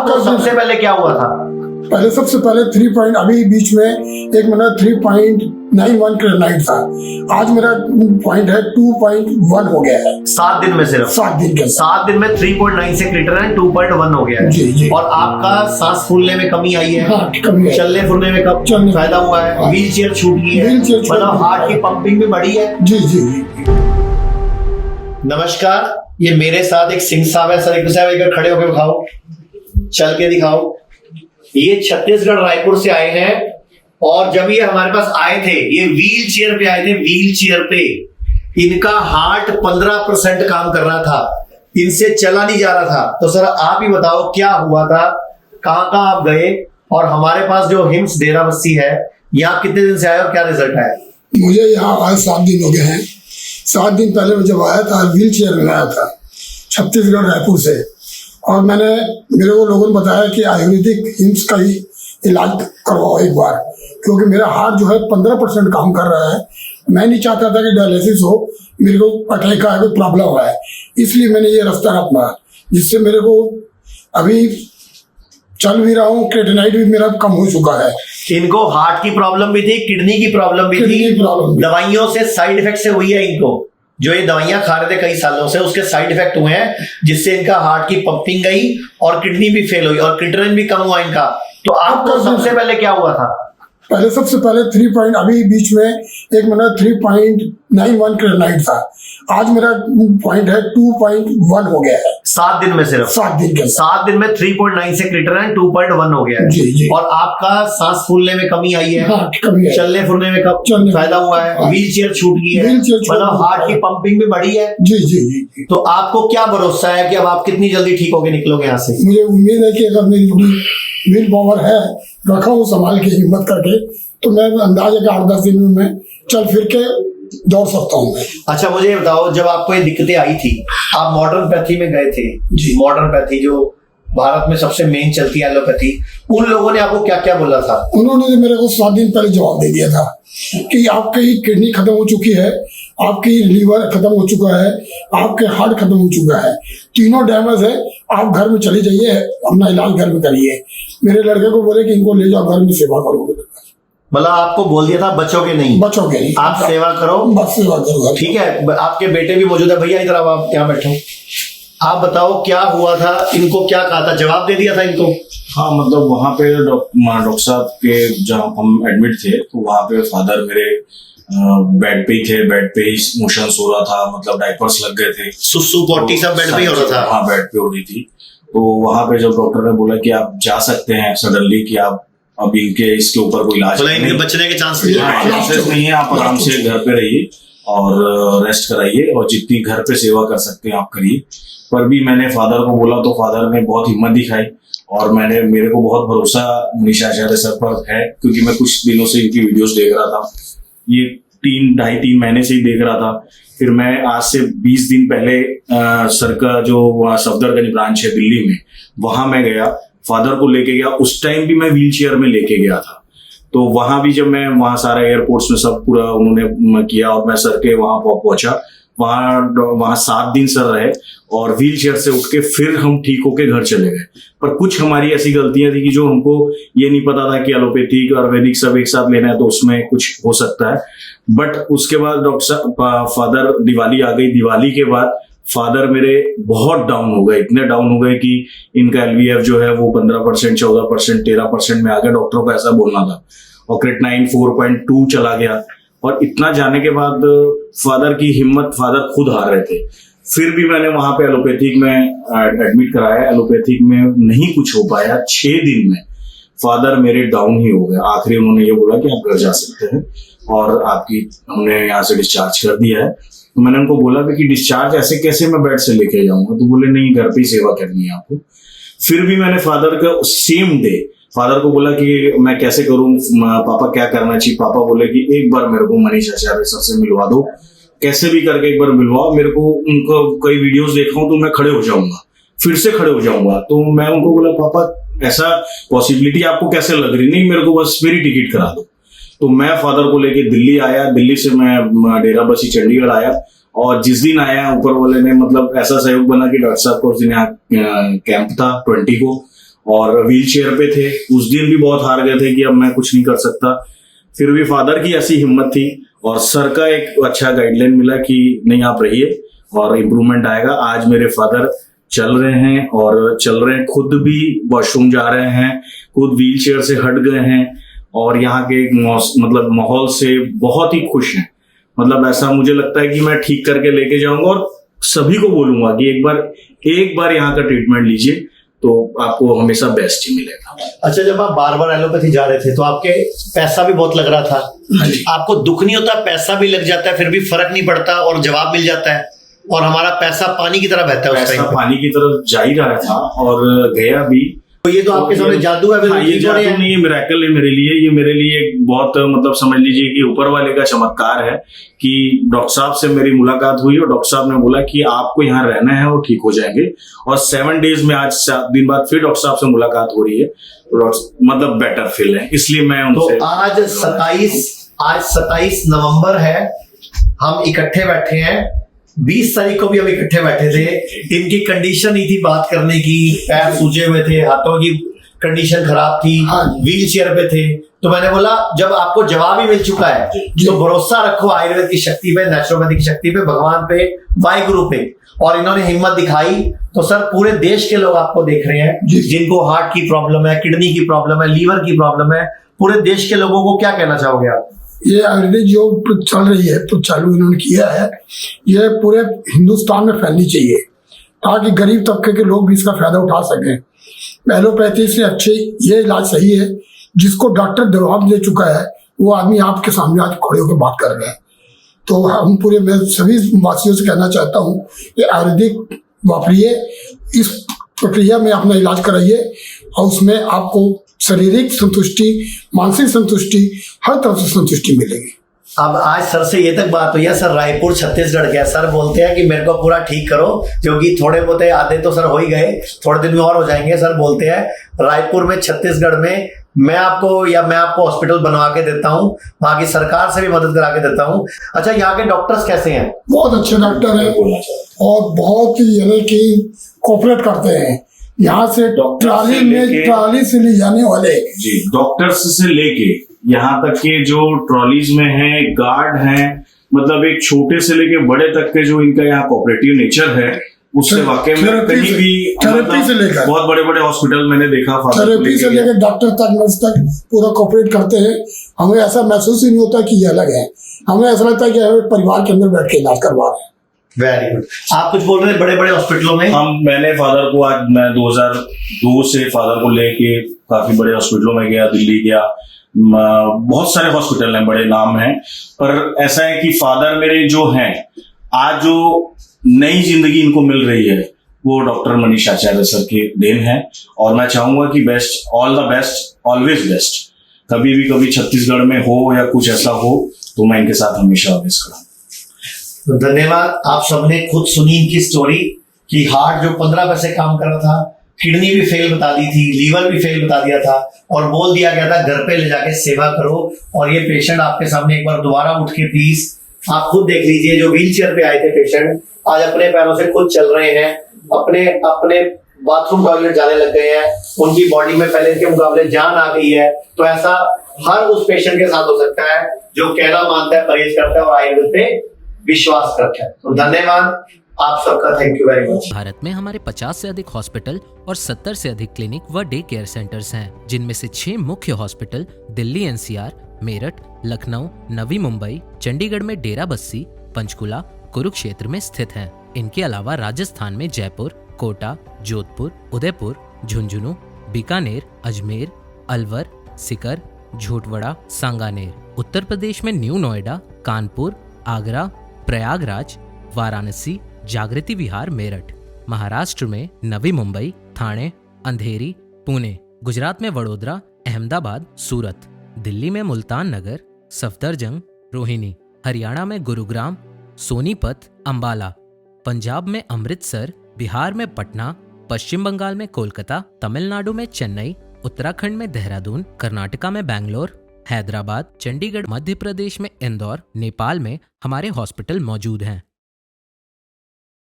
आपको सबसे पहले क्या हुआ था? पहले सबसे पहले 3 पॉइंट, अभी बीच में एक महीना 3.91 क्रेटनाइट था। आज मेरा पॉइंट है 2.1 हो गया है 7 दिन में, सिर्फ 7 दिन के 7 दिन में 3.9 से क्रिएटिनिन 2.1 हो गया है। जी जी। और आपका सांस फूलने में कमी आई है? हाँ, कमी है। चलने फिरने में कब फायदा हुआ है? व्हील चेयर छूट गई है, मतलब हार्ट की पंपिंग भी बढ़ी है। जी जी। नमस्कार, ये मेरे साथ एक सिंह साहब है। सर, एक साहब एक बार खड़े होकर दिखाओ, चल के दिखाओ। ये छत्तीसगढ़ रायपुर से आए हैं और जब ये हमारे पास आए थे, ये व्हील चेयर पे आए थे। व्हील चेयर पे इनका हार्ट 15% काम कर रहा था, इनसे चला नहीं जा रहा था। तो सर आप ही बताओ क्या हुआ था, कहां आप गए, और हमारे पास जो हिम्स डेरा बस्सी है, यहाँ कितने दिन से आए और क्या रिजल्ट आया? मुझे यहाँ आज 7 दिन हो गए हैं। 7 दिन पहले मैं जब आया था, व्हील चेयर में आया था छत्तीसगढ़ रायपुर से, और मेरे को लोगों ने बताया कि आयुर्वेदिक हिम्स का ही इलाज करवाओ एक बार, क्योंकि मेरा हार्ट जो है 15% काम कर रहा है। मैं नहीं चाहता था कि डायलिसिस हो, मेरे को अटैक का कोई प्रॉब्लम है, इसलिए मैंने ये रास्ता अपना, जिससे मेरे को अभी चल भी रहा हूँ। क्रेटिनाइट भी मेरा कम हो चुका है। इनको हार्ट की प्रॉब्लम भी थी, किडनी की प्रॉब्लम भी थी। दवाइयों से साइड इफेक्ट से हुई है इनको, जो ये दवाइयां खा रहे थे कई सालों से, उसके साइड इफेक्ट हुए हैं, जिससे इनका हार्ट की पंपिंग गई और किडनी भी फेल हुई और क्रिएटिनिन भी कम हुआ इनका। तो आपको सबसे पहले क्या हुआ था? पहले सबसे पहले 3 पॉइंट, अभी बीच में एक महीना 3.91 क्रेटनाइट था। आज मेरा पॉइंट है 2.1 हो गया है 7 दिन में, सिर्फ 7 दिन के 7 दिन में 3.9 से क्रिएटिनिन 2.1 हो गया है। जी जी। और आपका सांस फूलने में कमी आई है? हाँ, कमी है। चलने फिरने में कब फायदा हुआ है? व्हील चेयर छूट गई है, मतलब हार्ट की पंपिंग भी बढ़ी है। जी जी जी। तो आपको क्या भरोसा है कि अब आप कितनी जल्दी ठीक होके निकलोगे यहाँ से? मुझे उम्मीद है कि अगर मेरी विल पावर है, रखा हूँ संभाल के, हिम्मत करके, तो मैं अंदाजा के 8-10 दिन में मैं चल फिर के दौड़ सकता हूँ मैं। अच्छा, मुझे ये बताओ, जब आपको ये दिक्कतें आई थी, आप मॉडर्न पैथी में गए थे जी। मॉडर्न पैथी जो भारत में सबसे मेन चलती है एलोपैथी, उन लोगों ने आपको क्या क्या बोला था? उन्होंने मेरे को 7 दिन पहले जवाब दे दिया था कि आपकी किडनी खत्म हो चुकी है, आपकी लीवर खत्म हो चुका है, आपके हार्ट खत्म हो चुका है, तीनों डैमेज है, आप घर में चले जाइए, अपना इलाज घर में करिए। मेरे लड़के को बोले कि इनको ले जाओ घर में, सेवा करोगे। मतलब आपको बोल दिया था बचोगे नहीं, बचोगे नहीं, आप सेवा करो, बस सेवा करो। ठीक है, आपके बेटे भी मौजूद है। भैया इधर आप यहाँ बैठो, आप बताओ क्या हुआ था, इनको क्या कहा था, जवाब दे दिया था इनको? हाँ, मतलब वहाँ पे डॉक्टर साहब के जहाँ हम एडमिट थे, तो वहाँ पे फादर मेरे बेड पे ही थे, बेड पे ही मोशन हो रहा था, मतलब डायपर्स लग गए थे, सुसु पोटी सब बेड पे ही हो रहा था। हाँ, बेड पे हो रही थी। तो वहाँ पे जब डॉक्टर ने बोला कि आप जा सकते हैं सडनली, कि आप अब इसके ऊपर कोई इलाज इनके बचने के चांस नहीं है, आप आराम से घर पे रहिए और रेस्ट कराइए, और जितनी घर पे सेवा कर सकते हैं आप करिए। पर भी मैंने फादर को बोला तो फादर ने बहुत हिम्मत दिखाई, और मेरे को बहुत भरोसा मनीष आचार्य सर पर है, क्योंकि मैं कुछ दिनों से इनकी वीडियोस देख रहा था, ये 3-2.5-3 महीने से ही देख रहा था। फिर मैं आज से 20 दिन पहले सर का जो सफदरगंज ब्रांच है दिल्ली में, वहां मैं गया, फादर को लेके गया। उस टाइम भी मैं व्हील चेयर में लेके गया था, तो वहां भी जब मैं वहां सारे एयरपोर्ट्स में सब पूरा उन्होंने किया, और मैं सर के वहां पहुंचा। वहां 7 दिन सर रहे, और व्हील चेयर से उठ के फिर हम ठीक होके घर चले गए। पर कुछ हमारी ऐसी गलतियां थी कि जो हमको ये नहीं पता था कि एलोपैथिक और वैदिक सब एक साथ लेना है, तो उसमें कुछ हो सकता है। बट उसके बाद फादर दिवाली आ गई, दिवाली के बाद फादर मेरे बहुत डाउन हो गए, इतने डाउन हो गए कि इनका LVF जो है वो 15%, 14%, 13% में आ गया, डॉक्टरों को ऐसा बोलना था, और क्रेटिनिन 4.2 चला गया। और इतना जाने के बाद फादर की हिम्मत, फादर खुद हार रहे थे। फिर भी मैंने वहां पे एलोपैथिक में एडमिट कराया, एलोपैथिक में नहीं कुछ हो पाया। 6 दिन में फादर मेरे डाउन ही हो गए। आखिरी उन्होंने ये बोला कि आप घर जा सकते हैं, और हमने यहाँ से डिस्चार्ज कर दिया है। तो मैंने उनको बोला कि डिस्चार्ज ऐसे कैसे मैं बेड से लेके जाऊंगा? तो बोले नहीं, घर पे ही सेवा करनी है आपको। फिर भी मैंने फादर का सेम डे फादर को बोला कि मैं कैसे करूं, पापा क्या करना चाहिए? पापा बोले कि एक बार मेरे को मनीष आचार्य सर से मिलवा दो, कैसे भी करके एक बार मिलवाओ मेरे को। उनको कई वीडियोस देखा हूं तो मैं खड़े हो जाऊंगा, फिर से खड़े हो जाऊंगा। तो मैं उनको बोला पापा ऐसा पॉसिबिलिटी आपको कैसे लग रही? नहीं, मेरे को बस मेरी टिकट करा दो। तो मैं फादर को लेके दिल्ली आया, दिल्ली से मैं डेरा बसी चंडीगढ़ आया, और जिस दिन आया ऊपर वाले ने मतलब ऐसा सहयोग बना कि डॉक्टर साहब को उस दिन यहाँ कैंप था 20 को, और व्हील चेयर पे थे। उस दिन भी बहुत हार गए थे कि अब मैं कुछ नहीं कर सकता। फिर भी फादर की ऐसी हिम्मत थी और सर का एक अच्छा गाइडलाइन मिला कि नहीं आप रहिए और इम्प्रूवमेंट आएगा। आज मेरे फादर चल रहे हैं और चल रहे हैं, खुद भी वॉशरूम जा रहे हैं, खुद व्हील चेयर से हट गए हैं और यहाँ के मतलब माहौल से बहुत ही खुश हैं। मतलब ऐसा मुझे लगता है कि मैं ठीक करके लेके जाऊंगा और सभी को बोलूंगा कि एक बार यहाँ का ट्रीटमेंट लीजिए तो आपको हमेशा बेस्ट ही मिलेगा। अच्छा, जब आप बार बार एलोपैथी जा रहे थे तो आपके पैसा भी बहुत लग रहा था, आपको दुख नहीं होता? पैसा भी लग जाता है फिर भी फर्क नहीं पड़ता और जवाब मिल जाता है और हमारा पैसा पानी की तरह बहता है। पैसा पानी की तरफ जा ही रहा था और गया भी। तो ये तो आपके सामने जादू है। ये जादू नहीं, ये मिरेकल है मेरे लिए। ये मेरे लिए एक बहुत मतलब समझ लीजिए कि ऊपर वाले का चमत्कार है कि डॉक्टर साहब से मेरी मुलाकात हुई और डॉक्टर साहब ने बोला कि आपको यहाँ रहना है और ठीक हो जाएंगे। और 7 डेज में आज 7 दिन बाद फिर डॉक्टर साहब से मुलाकात हो रही है तो मतलब बेटर फील है, इसलिए मैं उनसे। तो आज 27 नवंबर है, हम इकट्ठे बैठे हैं। 20 तारीख को भी हम इकट्ठे बैठे थे। इनकी कंडीशन नहीं थी बात करने की, पैर सूजे हुए थे, हाथों की कंडीशन खराब थी, व्हील चेयर पे थे। तो मैंने बोला जब आपको जवाब ही मिल चुका है तो भरोसा रखो आयुर्वेद की शक्ति पे, नेचुरोपैथी की शक्ति पे, भगवान पे, वाहिगुरु पे। और इन्होंने हिम्मत दिखाई तो सर पूरे देश के लोग आपको देख रहे हैं, जिनको हार्ट की प्रॉब्लम है, किडनी की प्रॉब्लम है, लीवर की प्रॉब्लम है। पूरे देश के लोगों को क्या कहना चाहोगे आप? ये आयुर्वेदिक जो चल रही है तो चालू इन्होंने किया है, ये पूरे हिंदुस्तान में फैलनी चाहिए ताकि गरीब तबके के लोग भी इसका फायदा उठा सकें। एलोपैथी से अच्छे ये इलाज सही है। जिसको डॉक्टर जवाब दे चुका है वो आदमी आपके सामने आज खड़े होकर बात कर रहे हैं। तो हम पूरे मैं सभी वासियों से कहना चाहता हूँ कि आयुर्वेदिक वापरिए, इस प्रक्रिया में अपना इलाज कराइए और उसमें आपको शारीरिक संतुष्टि, मानसिक संतुष्टि, हर तरफ से संतुष्टि मिलेगी। अब आज सर से ये तक बात हुई है, सर रायपुर छत्तीसगढ़ के सर बोलते हैं कि मेरे को पूरा ठीक करो, क्योंकि थोड़े बहुत आधे तो सर हो ही गए, थोड़े दिन में और हो जाएंगे। सर बोलते हैं रायपुर में, छत्तीसगढ़ में मैं आपको हॉस्पिटल बनवा के देता हूँ, वहाँ की सरकार से भी मदद करा के देता हूँ। अच्छा, यहाँ के डॉक्टर्स कैसे हैं? बहुत अच्छे डॉक्टर हैं और बहुत ही यानी कि कोऑपरेट करते हैं। यहाँ से ट्रॉली से ले जाने वाले जी डॉक्टर्स से लेके यहाँ तक के जो ट्रॉलीज में हैं, गार्ड हैं, मतलब एक छोटे से लेके बड़े तक के जो इनका यहाँ कोऑपरेटिव नेचर है, उससे वाकई में कहीं भी थेरेपी से लेकर बहुत बड़े बड़े हॉस्पिटल मैंने देखा, थेरेपी से लेकर डॉक्टर तक, नर्स तक पूरा कोऑपरेट करते हैं। हमें ऐसा महसूस ही नहीं होता कि ये अलग है। हमें ऐसा लगता है कि हमें परिवार के अंदर बैठ के इलाज करवा रहे हैं। Very good. आप कुछ बोल रहे हैं बड़े बड़े हॉस्पिटलों में? मैंने फादर को आज मैं 2002 से फादर को लेके काफी बड़े हॉस्पिटलों में गया, दिल्ली गया, बहुत सारे हॉस्पिटल हैं, बड़े नाम हैं। पर ऐसा है कि फादर मेरे जो हैं, आज जो नई जिंदगी इनको मिल रही है वो डॉक्टर मनीष आचार्य सर की देन है। और मैं चाहूंगा कि best, all the best, always best. कभी छत्तीसगढ़ में हो या कुछ ऐसा हो तो मैं इनके साथ हमेशा ऑलवेज खड़ा हूं। धन्यवाद। आप सबने खुद सुनी इनकी स्टोरी कि हार्ट जो 15 पैसे काम कर रहा था, किडनी भी फेल बता दी थी, लीवर भी फेल बता दिया था और बोल दिया गया था घर पे ले जाके सेवा करो। और ये पेशेंट आपके सामने एक बार दोबारा उठ के प्लीज आप खुद देख लीजिए, जो व्हील चेयर पे आए थे पेशेंट आज अपने पैरों से खुद चल रहे हैं, अपने बाथरूम टॉयलेट जाने लग गए हैं, उनकी बॉडी में पहले के मुकाबले जान आ गई है। तो ऐसा हर उस पेशेंट के साथ हो सकता है जो कहना मानता है, परहेज करता है और आयुर्वेद पे विश्वास करता है। तो धन्यवाद आप सबका, thank you very much. Bharat में हमारे 50 से अधिक हॉस्पिटल और 70 से अधिक क्लिनिक व डे केयर सेंटर्स हैं, जिनमें से 6 मुख्य हॉस्पिटल दिल्ली एनसीआर, मेरठ, लखनऊ, नवी मुंबई, चंडीगढ़ में डेरा बस्सी, पंचकुला, कुरुक्षेत्र में स्थित हैं। इनके अलावा राजस्थान में जयपुर, कोटा, जोधपुर, उदयपुर, झुंझुनू, बीकानेर, अजमेर, अलवर, सीकर, झोटवाड़ा, सांगानेर। उत्तर प्रदेश में न्यू नोएडा, कानपुर, आगरा, प्रयागराज, वाराणसी, जागृति विहार, मेरठ। महाराष्ट्र में नवी मुंबई, थाने, अंधेरी, पुणे। गुजरात में वडोदरा, अहमदाबाद, सूरत। दिल्ली में मुल्तान नगर, सफदरजंग, रोहिणी। हरियाणा में गुरुग्राम, सोनीपत, अंबाला। पंजाब में अमृतसर, बिहार में पटना, पश्चिम बंगाल में कोलकाता, तमिलनाडु में चेन्नई, उत्तराखंड में देहरादून, कर्नाटका में बैंगलोर, हैदराबाद, चंडीगढ़, मध्य प्रदेश में इंदौर, नेपाल में हमारे हॉस्पिटल मौजूद हैं।